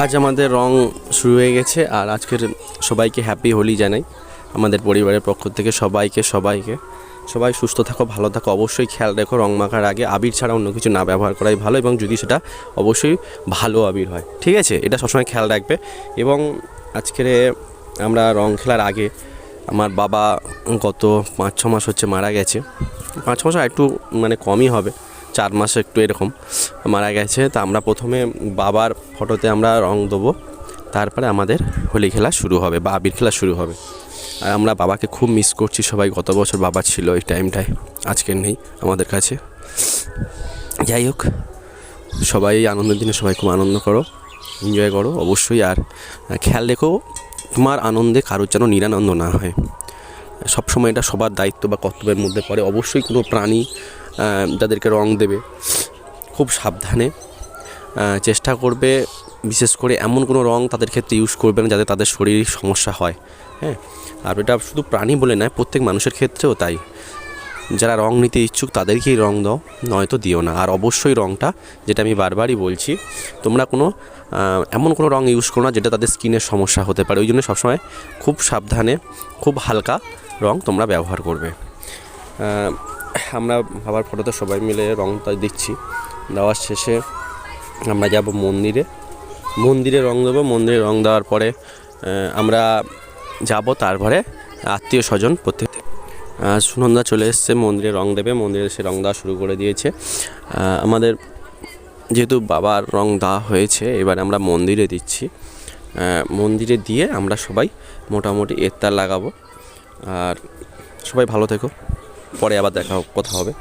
আজ আমাদের রং শুরু হয়ে গেছে আর আজকের সবাইকে হ্যাপি হোলি জানাই আমাদের পরিবারের পক্ষ থেকে সবাইকে সবাই সুস্থ থাকো, ভালো থাকো। অবশ্যই খেয়াল রেখো রং মাখার আগে আবির ছাড়া অন্য কিছু না ব্যবহার করাই ভালো, এবং যদি সেটা অবশ্যই ভালো আবির হয়, ঠিক আছে? এটা সবসময় খেয়াল রাখবে। এবং আজকের আমরা রং খেলার আগে আমার বাবা গত 5-6 মাস হচ্ছে মারা গেছে। 5 মাস একটু মানে কমই হবে, 4 মাস একটু এরকম মারা গেছে। তা আমরা প্রথমে বাবার ফটোতে আমরা রং দেবো, তারপরে আমাদের হোলি খেলা শুরু হবে বা আবির খেলা শুরু হবে। আর আমরা বাবাকে খুব মিস করছি সবাই। গত বছর বাবা ছিল এই টাইমটায়, আজকের নেই আমাদের কাছে। যাই হোক, সবাই আনন্দের দিনে সবাই খুব আনন্দ করো, এনজয় করো অবশ্যই। আর খেয়াল রেখো তোমার আনন্দে কারোর যেন নিরানন্দ না হয়। সবসময় এটা সবার দায়িত্ব বা কর্তব্যের মধ্যে পড়ে। অবশ্যই কোনো প্রাণী যাদেরকে রং দেবে খুব সাবধানে চেষ্টা করবে, বিশেষ করে এমন কোনো রং তাদের ক্ষেত্রে ইউজ করবে না যাতে তাদের শরীরে সমস্যা হয়। হ্যাঁ, আর এটা শুধু প্রাণী বলে নয়, প্রত্যেক মানুষের ক্ষেত্রেও তাই। যারা রং নিতে ইচ্ছুক তাদেরকেই রং দাও, নয়তো দিও না। আর অবশ্যই রংটা, যেটা আমি বারবারই বলছি, তোমরা কোনো এমন কোনো রং ইউজ করো না যেটা তাদের স্কিনের সমস্যা হতে পারে। ওই জন্য সবসময় খুব সাবধানে, খুব হালকা রং তোমরা ব্যবহার করবে। আমরা বাবার ফটোতে সবাই মিলে রংটা দিচ্ছি। দেওয়ার শেষে আমরা যাব মন্দিরে রং দেবো। মন্দিরে রং দেওয়ার পরে আমরা যাব, তারপরে আত্মীয় স্বজন প্রত্যেক সুনন্দা চলে এসছে মন্দিরে রং দেবে। মন্দিরে এসে রং দেওয়া শুরু করে দিয়েছে। আমাদের যেহেতু বাবার রং দেওয়া হয়েছে, এবার আমরা মন্দিরে দিচ্ছি। মন্দিরে দিয়ে আমরা সবাই মোটামুটি ইফতার লাগাবো। আর সবাই ভালো থেকো, পরে আবার কথা হবে।